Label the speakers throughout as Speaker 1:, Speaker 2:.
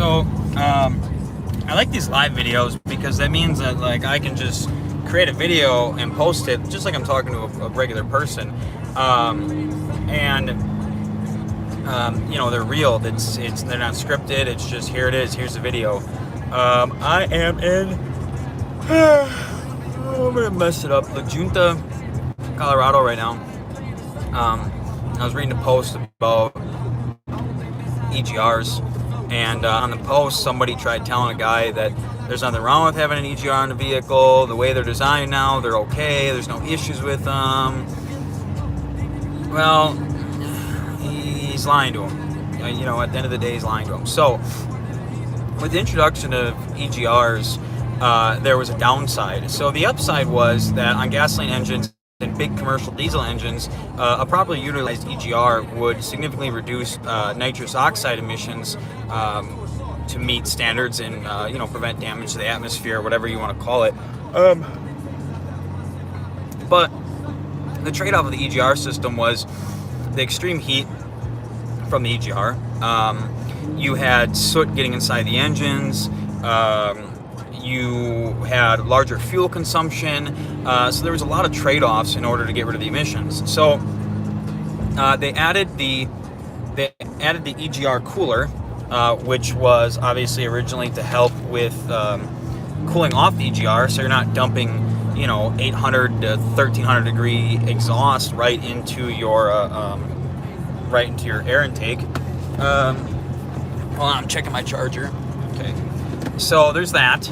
Speaker 1: So, I like these live videos because that means that like I can just create a video and post it just like I'm talking to a regular person, and you know, they're real. They're not scripted. It's just here it is. Here's the video. I am in. I'm gonna mess it up. La Junta, Colorado, right now. I was reading a post about EGRs, and on the post, somebody tried telling a guy that there's nothing wrong with having an EGR in the vehicle. The way they're designed now, they're okay. There's no issues with them. Well, he's lying to him. You know, at the end of the day, he's lying to him. So, with the introduction of EGRs, there was a downside. So the upside was that on gasoline engines and big commercial diesel engines, a properly utilized EGR would significantly reduce nitrous oxide emissions to meet standards and you know, prevent damage to the atmosphere, whatever you want to call it. But the trade-off of the EGR system was the extreme heat from the EGR. You had soot getting inside the engines. You had larger fuel consumption, so there was a lot of trade-offs in order to get rid of the emissions. So they added the EGR cooler, which was obviously originally to help with cooling off the EGR, so you're not dumping, you know, 800 to 1300 degree exhaust right into your air intake. Hold on, I'm checking my charger. Okay, so there's that.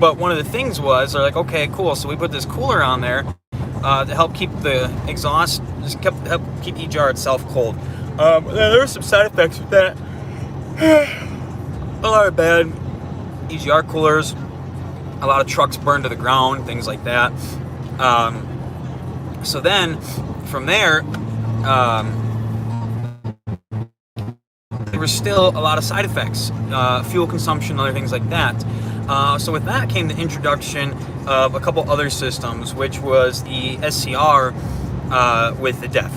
Speaker 1: But one of the things was, they're like, okay, cool, so we put this cooler on there to help keep the exhaust, help keep EGR itself cold. There were some side effects with that. A lot of bad EGR coolers, a lot of trucks burned to the ground, things like that. So then, from there, there were still a lot of side effects, fuel consumption, other things like that. So with that came the introduction of a couple other systems, which was the SCR with the DEF.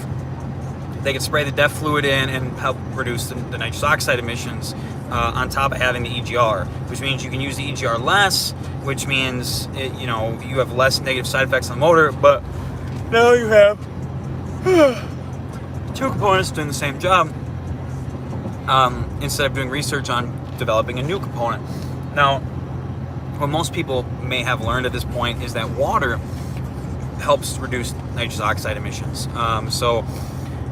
Speaker 1: They could spray the DEF fluid in and help reduce the nitrous oxide emissions on top of having the EGR, which means you can use the EGR less, which means you know, you have less negative side effects on the motor, but now you have two components doing the same job. Instead of doing research on developing a new component. Now, what most people may have learned at this point is that water helps reduce nitrous oxide emissions. So,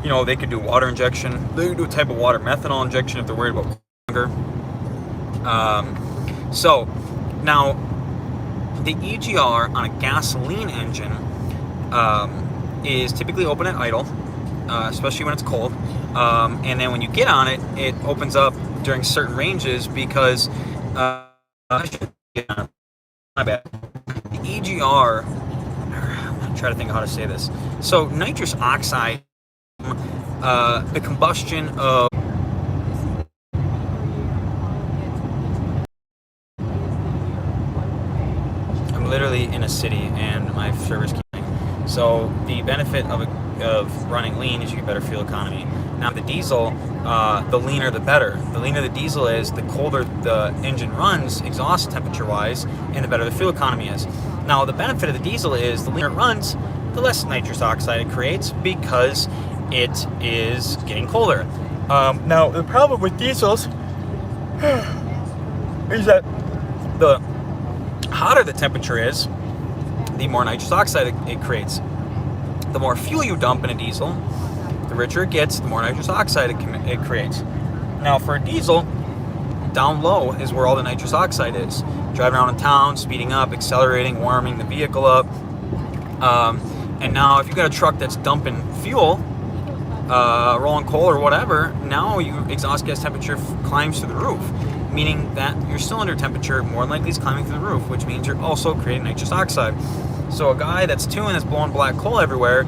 Speaker 1: you know, they could do water injection. They could do a type of water methanol injection if they're worried about hunger. So, now, the EGR on a gasoline engine is typically open at idle, especially when it's cold. And then when you get on it, it opens up during certain ranges because my bad. The EGR, I'm trying to think of how to say this. So nitrous oxide, the combustion of I'm literally in a city and my server's keeping. So the benefit of running lean is you get better fuel economy. Now the diesel, the leaner the better. The leaner the diesel is, the colder the engine runs exhaust temperature wise, and the better the fuel economy is. Now the benefit of the diesel is the leaner it runs, the less nitrous oxide it creates because it is getting colder. Now the problem with diesels is that the hotter the temperature is, the more nitrous oxide it creates. The more fuel you dump in a diesel, the richer it gets, the more nitrous oxide it creates. Now for a diesel, down low is where all the nitrous oxide is. Driving around in town, speeding up, accelerating, warming the vehicle up. And now if you've got a truck that's dumping fuel, rolling coal or whatever, now your exhaust gas temperature climbs to the roof, meaning that your cylinder temperature more than likely is climbing through the roof, which means you're also creating nitrous oxide. So a guy that's tuned, that's blowing black coal everywhere,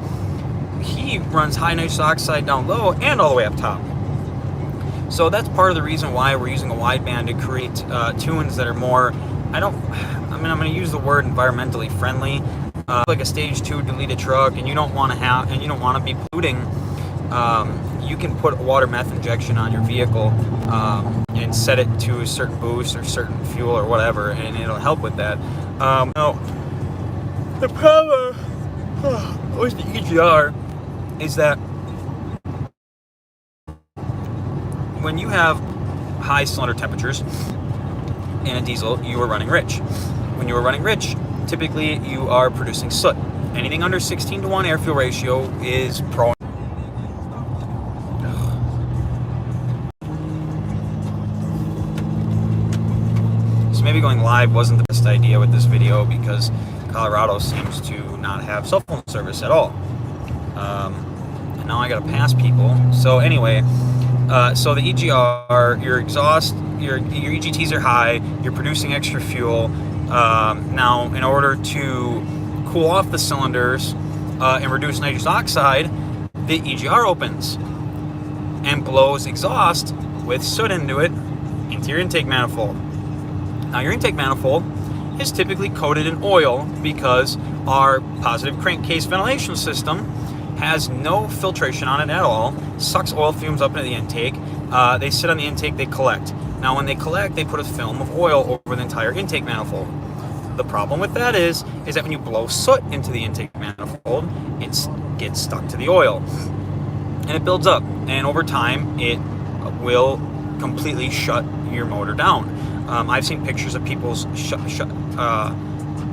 Speaker 1: he runs high nitrous oxide down low and all the way up top. So that's part of the reason why we're using a wideband to create tunes that are more, I'm going to use the word environmentally friendly, like a stage 2 deleted truck, and you don't want to be polluting you can put water meth injection on your vehicle and set it to a certain boost or certain fuel or whatever, and it'll help with that. Now, the problem with the EGR is that when you have high cylinder temperatures in a diesel, you are running rich. When you are running rich, typically you are producing soot. Anything under 16:1 air-fuel ratio is prone. So maybe going live wasn't the best idea with this video because Colorado seems to not have cell phone service at all. And now I gotta pass people. So anyway, so the EGR, your exhaust, your EGTs are high, you're producing extra fuel. Now, in order to cool off the cylinders and reduce nitrous oxide, the EGR opens and blows exhaust with soot into it into your intake manifold. Now, your intake manifold is typically coated in oil because our positive crankcase ventilation system has no filtration on it at all, sucks oil fumes up into the intake. They sit on the intake, they collect. Now when they collect, they put a film of oil over the entire intake manifold. The problem with that is that when you blow soot into the intake manifold, it gets stuck to the oil and it builds up, and over time it will completely shut your motor down. I've seen pictures of people's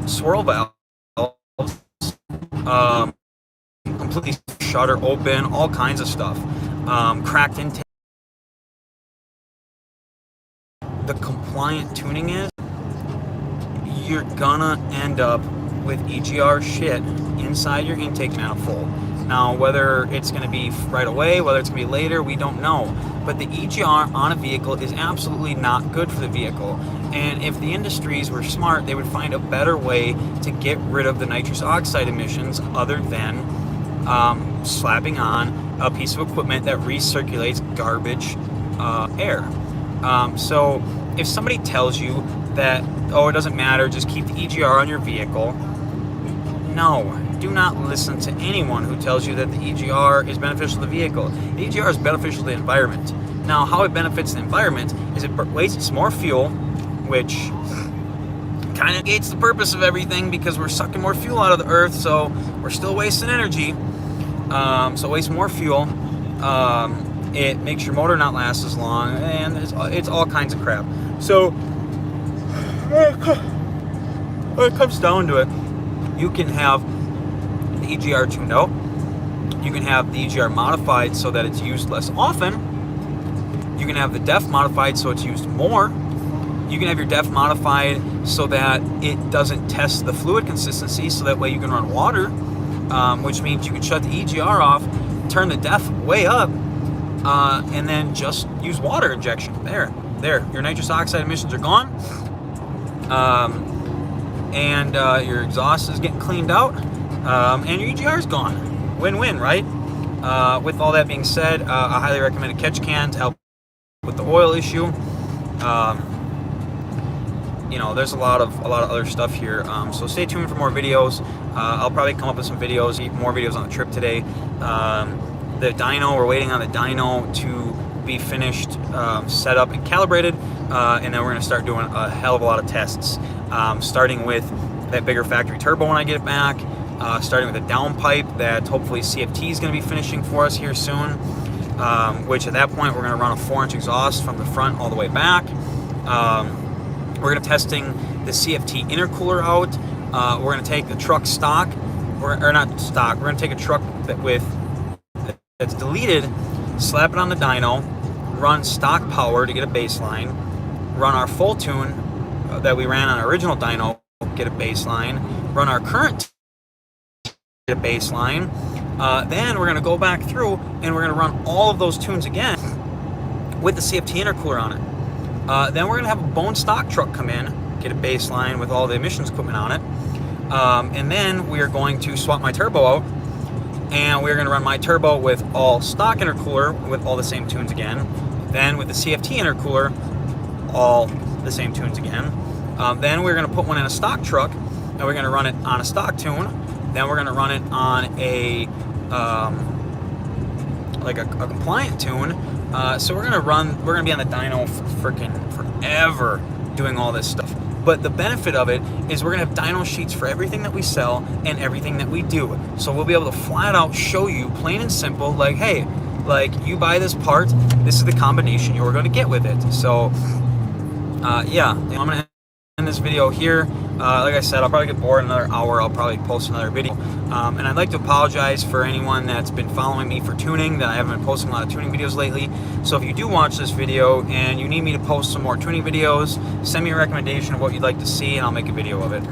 Speaker 1: swirl valves completely shut or open, all kinds of stuff. Cracked intake. The compliant tuning is you're gonna end up with EGR shit inside your intake manifold. Now, whether it's gonna be right away, whether it's gonna be later, we don't know. But the EGR on a vehicle is absolutely not good for the vehicle. And if the industries were smart, they would find a better way to get rid of the nitrous oxide emissions other than slapping on a piece of equipment that recirculates garbage air. So if somebody tells you that, oh, it doesn't matter, just keep the EGR on your vehicle, no, do not listen to anyone who tells you that the EGR is beneficial to the vehicle. The EGR is beneficial to the environment. Now, how it benefits the environment is it wastes more fuel, which kind of negates the purpose of everything because we're sucking more fuel out of the earth, so we're still wasting energy. So it wastes more fuel. It makes your motor not last as long, and it's all kinds of crap. So when it comes down to it, you can have the EGR tuned out. You can have the EGR modified so that it's used less often. You can have the DEF modified so it's used more. You can have your DEF modified so that it doesn't test the fluid consistency, so that way you can run water, which means you can shut the EGR off, turn the DEF way up, and then just use water injection. There, your nitrous oxide emissions are gone, and your exhaust is getting cleaned out, and your EGR is gone. Win-win, right? With all that being said, I highly recommend a catch can to help with the oil issue. You know, there's a lot of other stuff here, so stay tuned for more videos. I'll probably come up with some videos, more videos on the trip today. The dyno, we're waiting on the dyno to be finished, set up and calibrated, and then we're going to start doing a hell of a lot of tests, starting with that bigger factory turbo when I get it back, starting with a downpipe that hopefully CFT is going to be finishing for us here soon, which at that point we're going to run a 4-inch exhaust from the front all the way back. We're going to be testing the CFT intercooler out. We're going to take the truck stock, or not stock, we're going to take a truck that's deleted, slap it on the dyno, run stock power to get a baseline, run our full tune that we ran on our original dyno, get a baseline, run our current, get a baseline. Then we're going to go back through and we're going to run all of those tunes again with the CFT intercooler on it. Then we're going to have a bone stock truck come in, get a baseline with all the emissions equipment on it. And then we are going to swap my turbo out, and we're going to run my turbo with all stock intercooler with all the same tunes again. Then with the CFT intercooler, all the same tunes again. Then we're going to put one in a stock truck, and we're going to run it on a stock tune. Then we're going to run it on a like a compliant tune. So we're gonna be on the dyno for freaking forever doing all this stuff. But the benefit of it is we're gonna have dyno sheets for everything that we sell and everything that we do. So we'll be able to flat out show you, plain and simple, like, hey, like you buy this part, this is the combination you're gonna get with it. So yeah, I'm gonna end this video here. Like I said, I'll probably get bored in another hour. I'll probably post another video. And I'd like to apologize for anyone that's been following me for tuning, that I haven't been posting a lot of tuning videos lately. So if you do watch this video and you need me to post some more tuning videos, send me a recommendation of what you'd like to see and I'll make a video of it.